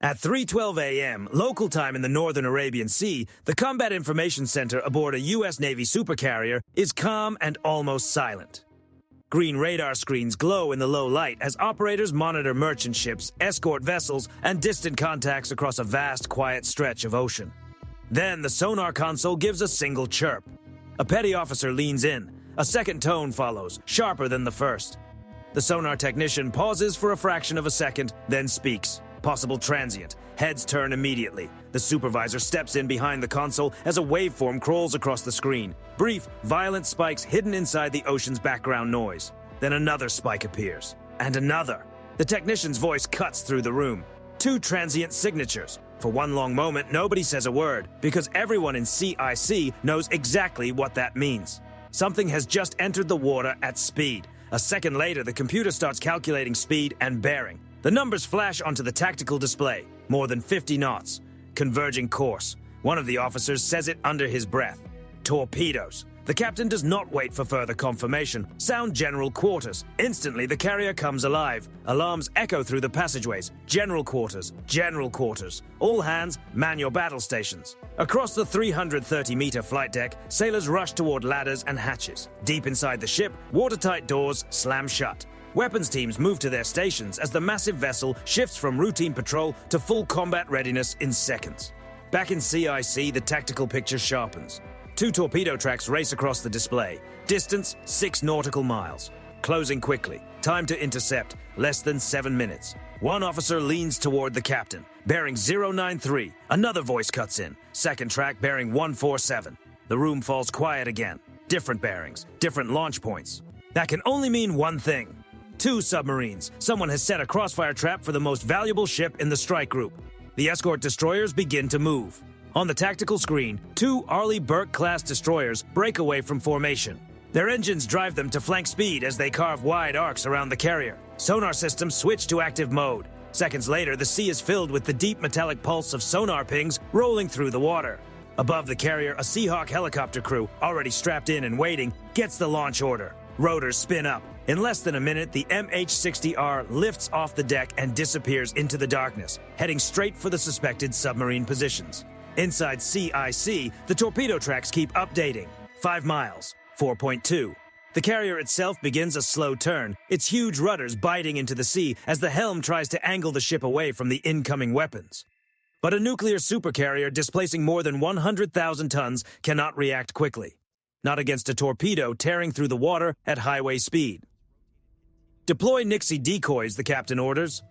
At 3:12 a.m., local time in the northern Arabian Sea, the Combat Information Center aboard a U.S. Navy supercarrier is calm and almost silent. Green radar screens glow in the low light as operators monitor merchant ships, escort vessels, and distant contacts across a vast, quiet stretch of ocean. Then the sonar console gives a single chirp. A petty officer leans in. A second tone follows, sharper than the first. The sonar technician pauses for a fraction of a second, then speaks. Possible transient. Heads turn immediately. The supervisor steps in behind the console as a waveform crawls across the screen. Brief, violent spikes hidden inside the ocean's background noise. Then another spike appears. And another. The technician's voice cuts through the room. 2 transient signatures. For one long moment, nobody says a word, because everyone in CIC knows exactly what that means. Something has just entered the water at speed. A second later, the computer starts calculating speed and bearing. The numbers flash onto the tactical display. More than 50 knots. Converging course. One of the officers says it under his breath. Torpedoes. The captain does not wait for further confirmation. Sound general quarters. Instantly, the carrier comes alive. Alarms echo through the passageways. General quarters. General quarters. All hands, man your battle stations. Across the 330-meter flight deck, sailors rush toward ladders and hatches. Deep inside the ship, watertight doors slam shut. Weapons teams move to their stations as the massive vessel shifts from routine patrol to full combat readiness in seconds. Back in CIC, the tactical picture sharpens. 2 torpedo tracks race across the display. Distance, 6 nautical miles. Closing quickly. Time to intercept, less than 7 minutes. One officer leans toward the captain. Bearing 093. Another voice cuts in. Second track bearing 147. The room falls quiet again. Different bearings, different launch points. That can only mean one thing. 2 submarines. Someone has set a crossfire trap for the most valuable ship in the strike group. The escort destroyers begin to move. On the tactical screen, 2 Arleigh Burke-class destroyers break away from formation. Their engines drive them to flank speed as they carve wide arcs around the carrier. Sonar systems switch to active mode. Seconds later, the sea is filled with the deep metallic pulse of sonar pings rolling through the water. Above the carrier, a Seahawk helicopter crew, already strapped in and waiting, gets the launch order. Rotors spin up. In less than a minute, the MH-60R lifts off the deck and disappears into the darkness, heading straight for the suspected submarine positions. Inside CIC, the torpedo tracks keep updating. 5 miles, 4.2. The carrier itself begins a slow turn, its huge rudders biting into the sea as the helm tries to angle the ship away from the incoming weapons. But a nuclear supercarrier displacing more than 100,000 tons cannot react quickly. Not against a torpedo tearing through the water at highway speed. Deploy Nixie decoys, the captain orders.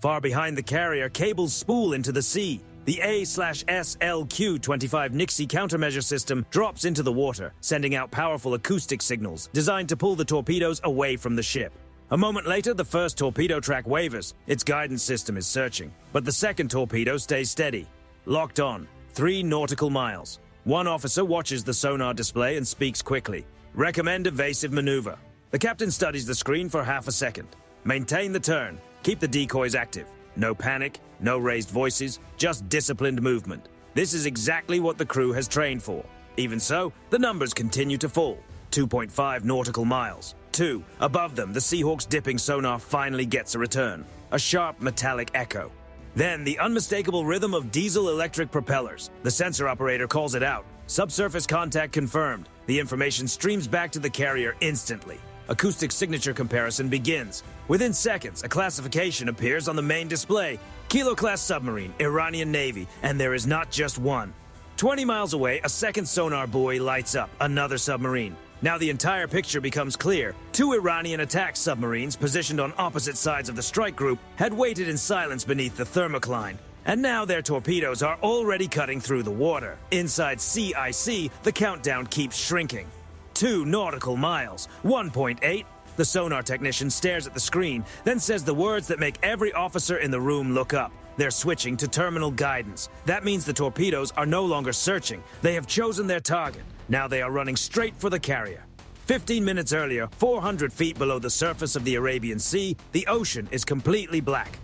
Far behind the carrier, cables spool into the sea. The A/SLQ-25 Nixie countermeasure system drops into the water, sending out powerful acoustic signals designed to pull the torpedoes away from the ship. A moment later, the first torpedo track wavers. Its guidance system is searching, but the second torpedo stays steady. Locked on, 3 nautical miles. One officer watches the sonar display and speaks quickly. Recommend evasive maneuver. The captain studies the screen for half a second. Maintain the turn. Keep the decoys active. No panic, no raised voices, just disciplined movement. This is exactly what the crew has trained for. Even so, the numbers continue to fall. 2.5 nautical miles. 2. Above them, the Seahawk's dipping sonar finally gets a return. A sharp metallic echo. Then the unmistakable rhythm of diesel-electric propellers. The sensor operator calls it out. Subsurface contact confirmed. The information streams back to the carrier instantly. Acoustic signature comparison begins. Within seconds, a classification appears on the main display. Kilo-class submarine, Iranian Navy, and there is not just one. 20 miles away, a second sonar buoy lights up, another submarine. Now the entire picture becomes clear. 2 Iranian attack submarines positioned on opposite sides of the strike group had waited in silence beneath the thermocline. And now their torpedoes are already cutting through the water. Inside CIC, the countdown keeps shrinking. 2 nautical miles, 1.8. The sonar technician stares at the screen, then says the words that make every officer in the room look up. They're switching to terminal guidance. That means the torpedoes are no longer searching. They have chosen their target. Now they are running straight for the carrier. 15 minutes earlier, 400 feet below the surface of the Arabian Sea, the ocean is completely black.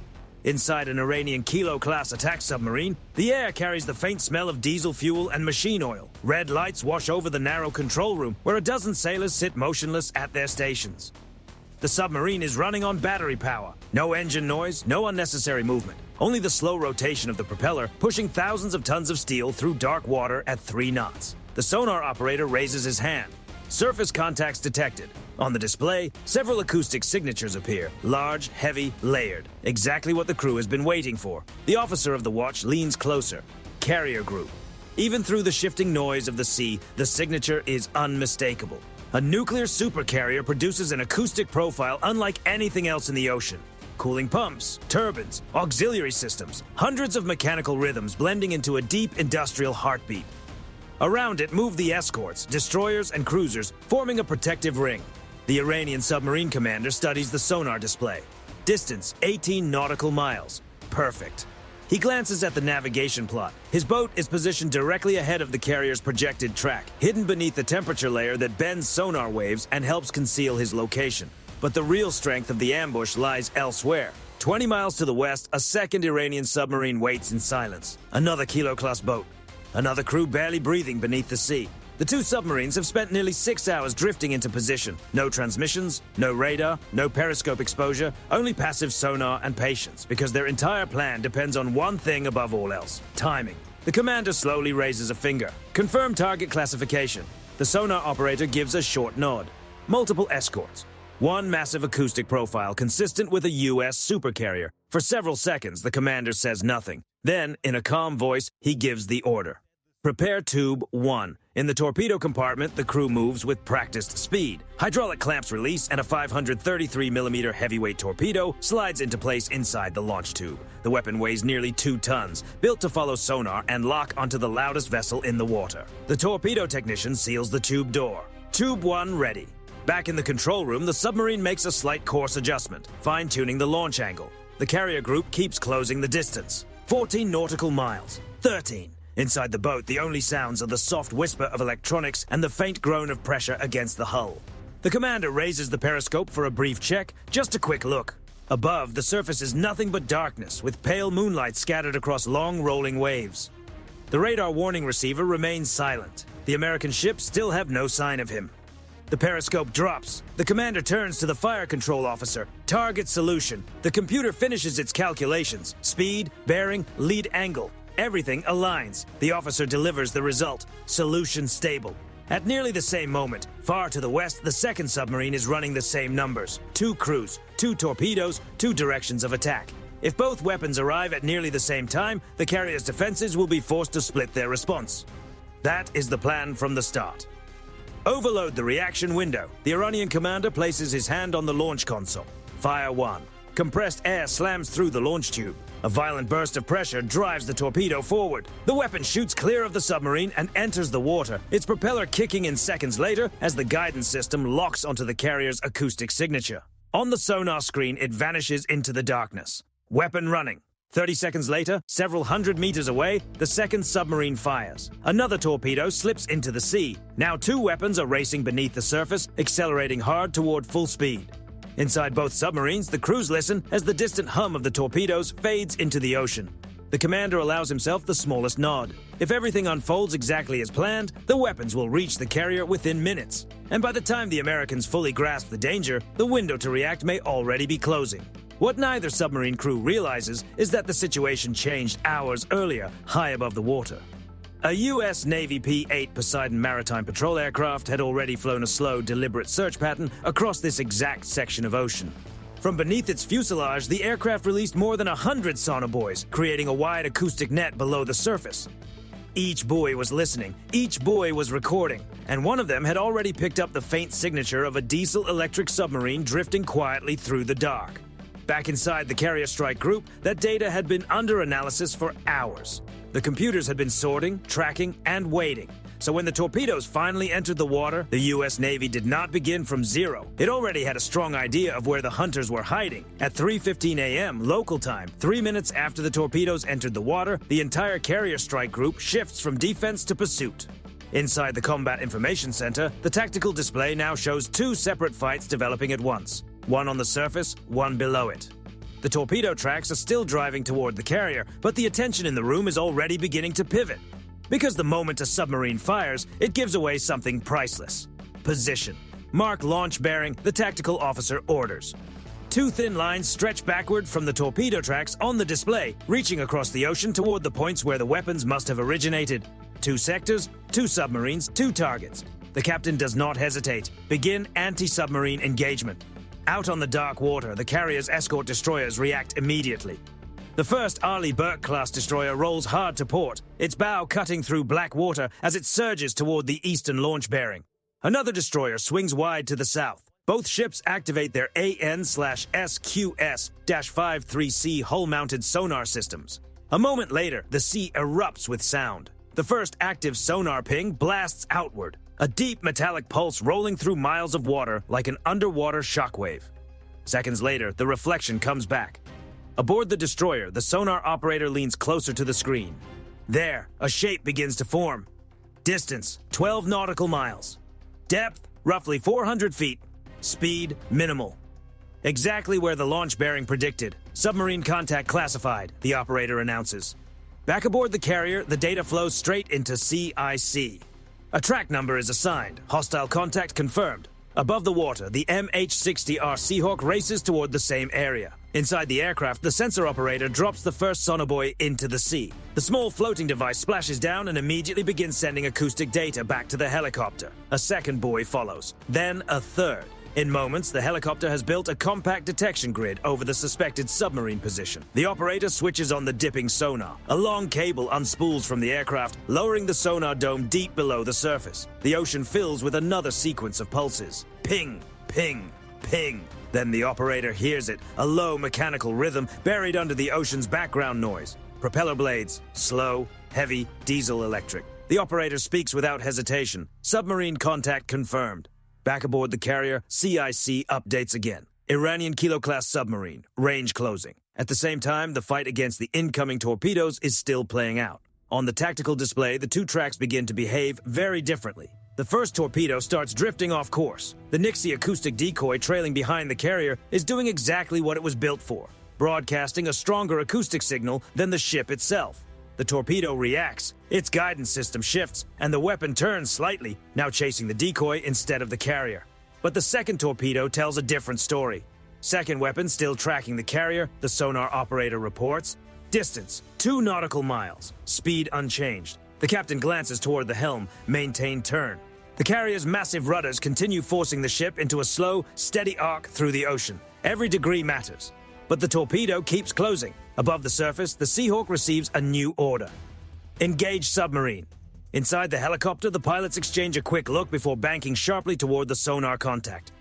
Inside an Iranian Kilo-class attack submarine, the air carries the faint smell of diesel fuel and machine oil. Red lights wash over the narrow control room, where a dozen sailors sit motionless at their stations. The submarine is running on battery power. No engine noise, no unnecessary movement. Only the slow rotation of the propeller pushing thousands of tons of steel through dark water at 3 knots. The sonar operator raises his hand. Surface contacts detected. On the display, several acoustic signatures appear, large, heavy, layered. Exactly what the crew has been waiting for. The officer of the watch leans closer. Carrier group. Even through the shifting noise of the sea, the signature is unmistakable. A nuclear supercarrier produces an acoustic profile unlike anything else in the ocean. Cooling pumps, turbines, auxiliary systems, hundreds of mechanical rhythms blending into a deep industrial heartbeat. Around it move the escorts, destroyers, and cruisers, forming a protective ring. The Iranian submarine commander studies the sonar display. Distance, 18 nautical miles. Perfect. He glances at the navigation plot. His boat is positioned directly ahead of the carrier's projected track, hidden beneath the temperature layer that bends sonar waves and helps conceal his location. But the real strength of the ambush lies elsewhere. 20 miles to the west, a second Iranian submarine waits in silence. Another Kilo-class boat. Another crew barely breathing beneath the sea. The two submarines have spent nearly 6 hours drifting into position. No transmissions, no radar, no periscope exposure, only passive sonar and patience, because their entire plan depends on one thing above all else: timing. The commander slowly raises a finger. Confirm target classification. The sonar operator gives a short nod. Multiple escorts. One massive acoustic profile consistent with a U.S. supercarrier. For several seconds, the commander says nothing. Then, in a calm voice, he gives the order. Prepare tube 1. In the torpedo compartment, the crew moves with practiced speed. Hydraulic clamps release and a 533mm heavyweight torpedo slides into place inside the launch tube. The weapon weighs nearly 2 tons, built to follow sonar and lock onto the loudest vessel in the water. The torpedo technician seals the tube door. Tube 1 ready. Back in the control room, the submarine makes a slight course adjustment, fine-tuning the launch angle. The carrier group keeps closing the distance. 14 nautical miles. 13. Inside the boat, the only sounds are the soft whisper of electronics and the faint groan of pressure against the hull. The commander raises the periscope for a brief check, just a quick look. Above, the surface is nothing but darkness, with pale moonlight scattered across long, rolling waves. The radar warning receiver remains silent. The American ships still have no sign of him. The periscope drops. The commander turns to the fire control officer. Target solution. The computer finishes its calculations. Speed, bearing, lead angle. Everything aligns. The officer delivers the result. Solution stable. At nearly the same moment, far to the west, the second submarine is running the same numbers. 2 crews, 2 torpedoes, 2 directions of attack. If both weapons arrive at nearly the same time, the carrier's defenses will be forced to split their response. That is the plan from the start. Overload the reaction window. The Iranian commander places his hand on the launch console. Fire 1. Compressed air slams through the launch tube. A violent burst of pressure drives the torpedo forward. The weapon shoots clear of the submarine and enters the water, its propeller kicking in seconds later as the guidance system locks onto the carrier's acoustic signature. On the sonar screen, it vanishes into the darkness. Weapon running. 30 seconds later, several hundred meters away, the second submarine fires. Another torpedo slips into the sea. Now 2 weapons are racing beneath the surface, accelerating hard toward full speed. Inside both submarines, the crews listen as the distant hum of the torpedoes fades into the ocean. The commander allows himself the smallest nod. If everything unfolds exactly as planned, the weapons will reach the carrier within minutes. And by the time the Americans fully grasp the danger, the window to react may already be closing. What neither submarine crew realizes is that the situation changed hours earlier, high above the water. A U.S. Navy P-8 Poseidon maritime patrol aircraft had already flown a slow, deliberate search pattern across this exact section of ocean. From beneath its fuselage, the aircraft released more than 100 sonar buoys, creating a wide acoustic net below the surface. Each buoy was listening, each buoy was recording, and one of them had already picked up the faint signature of a diesel-electric submarine drifting quietly through the dark. Back inside the carrier strike group, that data had been under analysis for hours. The computers had been sorting, tracking, and waiting. So when the torpedoes finally entered the water, the U.S. Navy did not begin from zero. It already had a strong idea of where the hunters were hiding. At 3:15 a.m. local time, 3 minutes after the torpedoes entered the water, the entire carrier strike group shifts from defense to pursuit. Inside the Combat Information Center, the tactical display now shows 2 separate fights developing at once. One on the surface, one below it. The torpedo tracks are still driving toward the carrier, but the attention in the room is already beginning to pivot. Because the moment a submarine fires, it gives away something priceless: position. Mark launch bearing, the tactical officer orders. Two thin lines stretch backward from the torpedo tracks on the display, reaching across the ocean toward the points where the weapons must have originated. 2 sectors, 2 submarines, 2 targets. The captain does not hesitate. Begin anti-submarine engagement. Out on the dark water, the carrier's escort destroyers react immediately. The first Arleigh Burke-class destroyer rolls hard to port, its bow cutting through black water as it surges toward the eastern launch bearing. Another destroyer swings wide to the south. Both ships activate their AN/SQS-53C hull-mounted sonar systems. A moment later, the sea erupts with sound. The first active sonar ping blasts outward, a deep metallic pulse rolling through miles of water like an underwater shockwave. Seconds later, the reflection comes back. Aboard the destroyer, the sonar operator leans closer to the screen. There, a shape begins to form. Distance, 12 nautical miles. Depth, roughly 400 feet. Speed, minimal. Exactly where the launch bearing predicted. Submarine contact classified, the operator announces. Back aboard the carrier, the data flows straight into CIC. A track number is assigned. Hostile contact confirmed. Above the water, the MH-60R Seahawk races toward the same area. Inside the aircraft, the sensor operator drops the first sonobuoy into the sea. The small floating device splashes down and immediately begins sending acoustic data back to the helicopter. A second buoy follows, then a third. In moments, the helicopter has built a compact detection grid over the suspected submarine position. The operator switches on the dipping sonar. A long cable unspools from the aircraft, lowering the sonar dome deep below the surface. The ocean fills with another sequence of pulses. Ping, ping, ping. Then the operator hears it, a low mechanical rhythm buried under the ocean's background noise. Propeller blades, slow, heavy, diesel-electric. The operator speaks without hesitation. Submarine contact confirmed. Back aboard the carrier, CIC updates again. Iranian Kilo-class submarine, range closing. At the same time, the fight against the incoming torpedoes is still playing out. On the tactical display, the 2 tracks begin to behave very differently. The first torpedo starts drifting off course. The Nixie acoustic decoy trailing behind the carrier is doing exactly what it was built for, broadcasting a stronger acoustic signal than the ship itself. The torpedo reacts, its guidance system shifts, and the weapon turns slightly, now chasing the decoy instead of the carrier. But the second torpedo tells a different story. Second weapon still tracking the carrier, the sonar operator reports. Distance, 2 nautical miles. Speed unchanged. The captain glances toward the helm, maintain turn. The carrier's massive rudders continue forcing the ship into a slow, steady arc through the ocean. Every degree matters. But the torpedo keeps closing. Above the surface, the Seahawk receives a new order. Engage submarine. Inside the helicopter, the pilots exchange a quick look before banking sharply toward the sonar contact.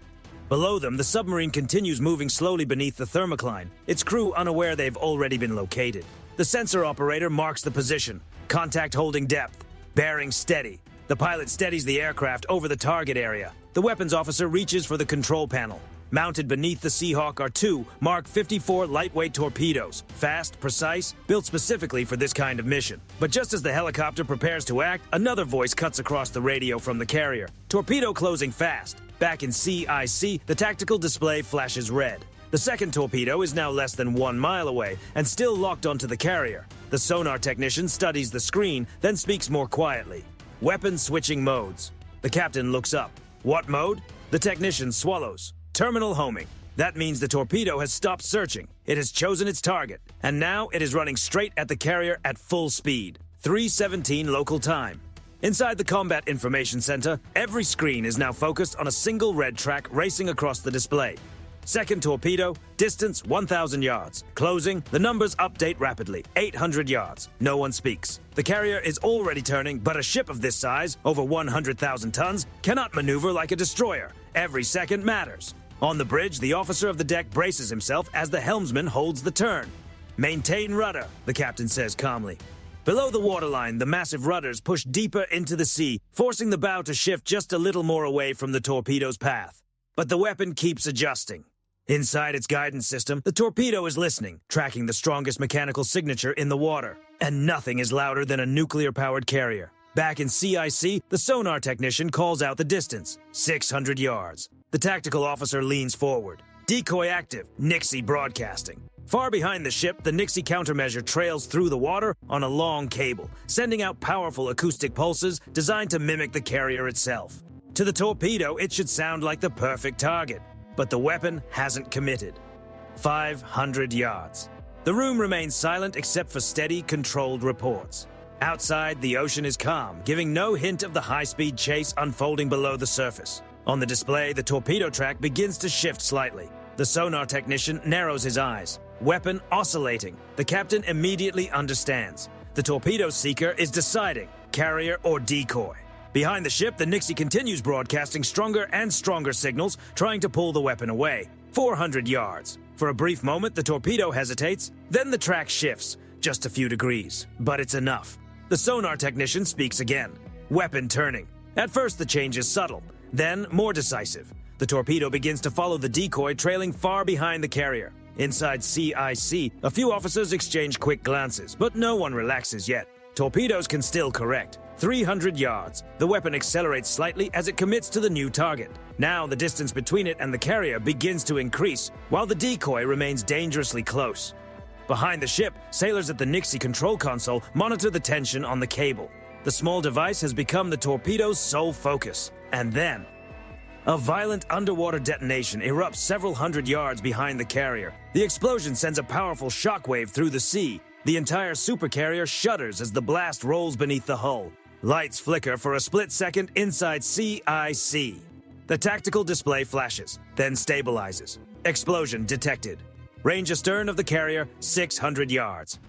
Below them, the submarine continues moving slowly beneath the thermocline, its crew unaware they've already been located. The sensor operator marks the position. Contact holding depth. Bearing steady. The pilot steadies the aircraft over the target area. The weapons officer reaches for the control panel. Mounted beneath the Seahawk are 2 Mark 54 lightweight torpedoes, fast, precise, built specifically for this kind of mission. But just as the helicopter prepares to act, another voice cuts across the radio from the carrier. Torpedo closing fast. Back in CIC, the tactical display flashes red. The second torpedo is now less than 1 mile away and still locked onto the carrier. The sonar technician studies the screen, then speaks more quietly. Weapon switching modes. The captain looks up. What mode? The technician swallows. Terminal homing. That means the torpedo has stopped searching. It has chosen its target, and now it is running straight at the carrier at full speed. 3:17 local time. Inside the Combat Information Center, every screen is now focused on a single red track racing across the display. Second torpedo, distance 1,000 yards. Closing, the numbers update rapidly, 800 yards. No one speaks. The carrier is already turning, but a ship of this size, over 100,000 tons, cannot maneuver like a destroyer. Every second matters. On the bridge, the officer of the deck braces himself as the helmsman holds the turn. Maintain rudder, the captain says calmly. Below the waterline, the massive rudders push deeper into the sea, forcing the bow to shift just a little more away from the torpedo's path. But the weapon keeps adjusting. Inside its guidance system, the torpedo is listening, tracking the strongest mechanical signature in the water. And nothing is louder than a nuclear-powered carrier. Back in CIC, the sonar technician calls out the distance, 600 yards. The tactical officer leans forward. Decoy active, Nixie broadcasting. Far behind the ship, the Nixie countermeasure trails through the water on a long cable, sending out powerful acoustic pulses designed to mimic the carrier itself. To the torpedo, it should sound like the perfect target, but the weapon hasn't committed. 500 yards. The room remains silent except for steady, controlled reports. Outside, the ocean is calm, giving no hint of the high-speed chase unfolding below the surface. On the display, the torpedo track begins to shift slightly. The sonar technician narrows his eyes. Weapon oscillating. The captain immediately understands. The torpedo seeker is deciding, carrier or decoy. Behind the ship, the Nixie continues broadcasting stronger and stronger signals, trying to pull the weapon away. 400 yards. For a brief moment, the torpedo hesitates, then the track shifts, just a few degrees. But it's enough. The sonar technician speaks again. Weapon turning. At first, the change is subtle, then more decisive. The torpedo begins to follow the decoy, trailing far behind the carrier. Inside CIC, a few officers exchange quick glances, but no one relaxes yet. Torpedoes can still correct. 300 yards. The weapon accelerates slightly as it commits to the new target. Now the distance between it and the carrier begins to increase, while the decoy remains dangerously close. Behind the ship, sailors at the Nixie control console monitor the tension on the cable. The small device has become the torpedo's sole focus. And then, a violent underwater detonation erupts several hundred yards behind the carrier. The explosion sends a powerful shockwave through the sea. The entire supercarrier shudders as the blast rolls beneath the hull. Lights flicker for a split second inside CIC. The tactical display flashes, then stabilizes. Explosion detected. Range astern of the carrier, 600 yards.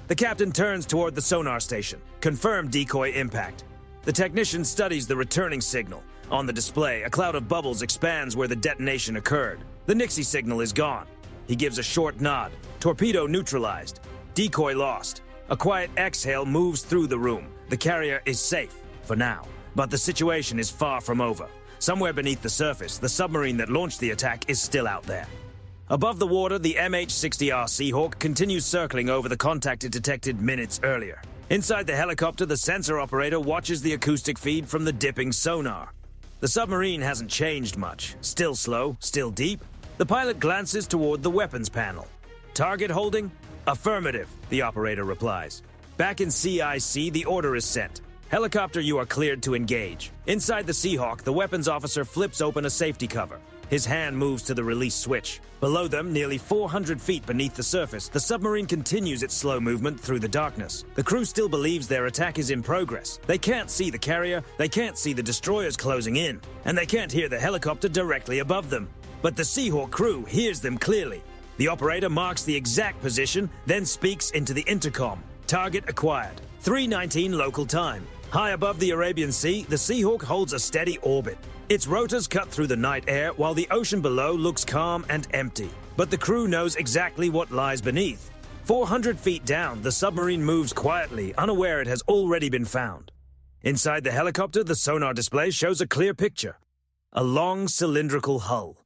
The captain turns toward the sonar station. Confirmed decoy impact. The technician studies the returning signal. On the display, a cloud of bubbles expands where the detonation occurred. The Nixie signal is gone. He gives a short nod. Torpedo neutralized. Decoy lost. A quiet exhale moves through the room. The carrier is safe, for now. But the situation is far from over. Somewhere beneath the surface, the submarine that launched the attack is still out there. Above the water, the MH-60R Seahawk continues circling over the contact it detected minutes earlier. Inside the helicopter, the sensor operator watches the acoustic feed from the dipping sonar. The submarine hasn't changed much. Still slow, still deep. The pilot glances toward the weapons panel. Target holding? Affirmative, the operator replies. Back in CIC, the order is sent. Helicopter, you are cleared to engage. Inside the Seahawk, the weapons officer flips open a safety cover. His hand moves to the release switch. Below them, nearly 400 feet beneath the surface, the submarine continues its slow movement through the darkness. The crew still believes their attack is in progress. They can't see the carrier, they can't see the destroyers closing in, and they can't hear the helicopter directly above them. But the Seahawk crew hears them clearly. The operator marks the exact position, then speaks into the intercom. Target acquired. 3:19 local time. High above the Arabian Sea, the Seahawk holds a steady orbit. Its rotors cut through the night air while the ocean below looks calm and empty. But the crew knows exactly what lies beneath. 400 feet down, the submarine moves quietly, unaware it has already been found. Inside the helicopter, the sonar display shows a clear picture. A long cylindrical hull.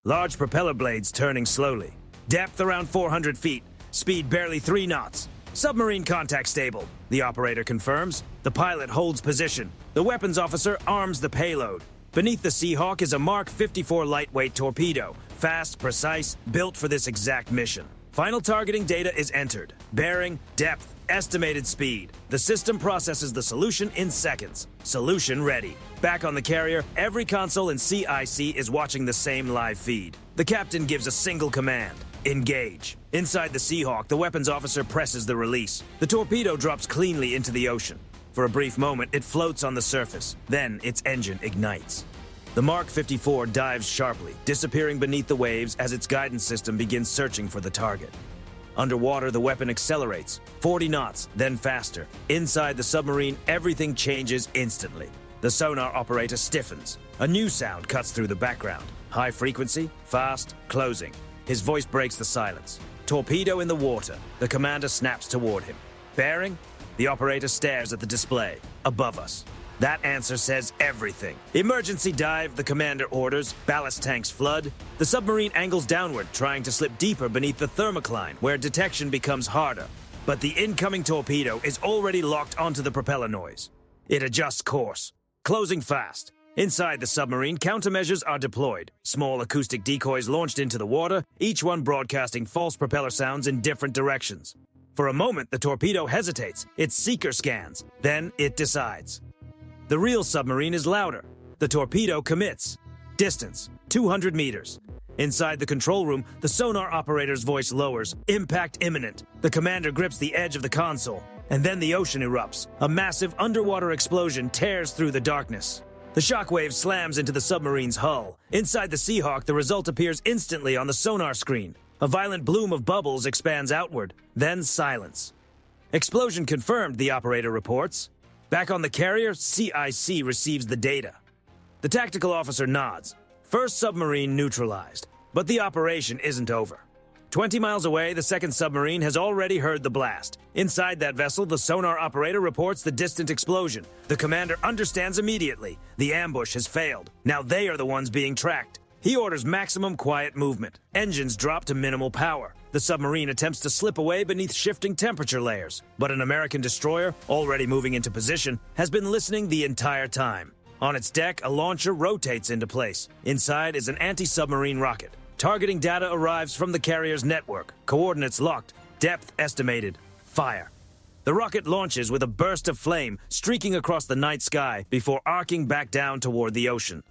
Large propeller blades turning slowly. Depth around 400 feet. Speed barely 3 knots. Submarine contact stable, the operator confirms. The pilot holds position. The weapons officer arms the payload. Beneath the Seahawk is a Mark 54 lightweight torpedo. Fast, precise, built for this exact mission. Final targeting data is entered. Bearing, depth, estimated speed. The system processes the solution in seconds. Solution ready. Back on the carrier, every console in CIC is watching the same live feed. The captain gives a single command. Engage. Inside the Seahawk, the weapons officer presses the release. The torpedo drops cleanly into the ocean. For a brief moment, it floats on the surface. Then its engine ignites. The Mark 54 dives sharply, disappearing beneath the waves as its guidance system begins searching for the target. Underwater, the weapon accelerates. 40 knots, then faster. Inside the submarine, everything changes instantly. The sonar operator stiffens. A new sound cuts through the background. High frequency, fast, closing. His voice breaks the silence. Torpedo in the water. The commander snaps toward him. Bearing? The operator stares at the display. Above us. That answer says everything. Emergency dive, the commander orders. Ballast tanks flood. The submarine angles downward, trying to slip deeper beneath the thermocline, where detection becomes harder. But the incoming torpedo is already locked onto the propeller noise. It adjusts course. Closing fast. Inside the submarine, countermeasures are deployed. Small acoustic decoys launched into the water, each one broadcasting false propeller sounds in different directions. For a moment, the torpedo hesitates. Its seeker scans. Then it decides. The real submarine is louder. The The torpedo commits. Distance, 200 meters. Inside the control room, the sonar operator's voice lowers. Impact imminent. The commander grips the edge of the console. And then the ocean erupts. A massive underwater explosion tears through the darkness. The shockwave slams into the submarine's hull. Inside the Seahawk, the result appears instantly on the sonar screen. A violent bloom of bubbles expands outward. Then silence. Explosion confirmed, the operator reports. Back on the carrier, CIC receives the data. The tactical officer nods. First submarine neutralized. But the operation isn't over. 20 miles away, the second submarine has already heard the blast. Inside that vessel, the sonar operator reports the distant explosion. The commander understands immediately. The ambush has failed. Now they are the ones being tracked. He orders maximum quiet movement. Engines drop to minimal power. The submarine attempts to slip away beneath shifting temperature layers. But an American destroyer, already moving into position, has been listening the entire time. On its deck, a launcher rotates into place. Inside is an anti-submarine rocket. Targeting data arrives from the carrier's network. Coordinates locked. Depth estimated. Fire. The rocket launches with a burst of flame, streaking across the night sky before arcing back down toward the ocean.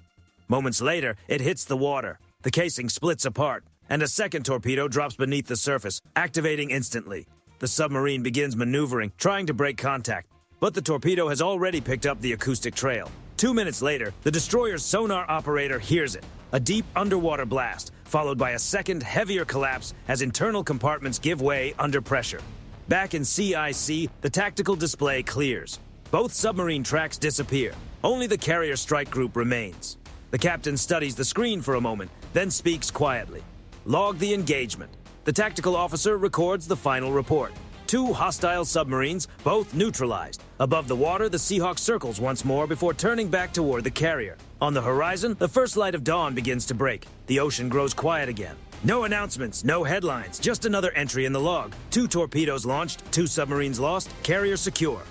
Moments later, it hits the water. The casing splits apart, and a second torpedo drops beneath the surface, activating instantly. The submarine begins maneuvering, trying to break contact, but the torpedo has already picked up the acoustic trail. 2 minutes later, the destroyer's sonar operator hears it. A deep underwater blast, followed by a second, heavier collapse as internal compartments give way under pressure. Back in CIC, the tactical display clears. Both submarine tracks disappear. Only the carrier strike group remains. The captain studies the screen for a moment, then speaks quietly. Log the engagement. The tactical officer records the final report. 2 hostile submarines, both neutralized. Above the water, the Seahawk circles once more before turning back toward the carrier. On the horizon, the first light of dawn begins to break. The ocean grows quiet again. No announcements, no headlines, just another entry in the log. 2 torpedoes launched, 2 submarines lost, carrier secure.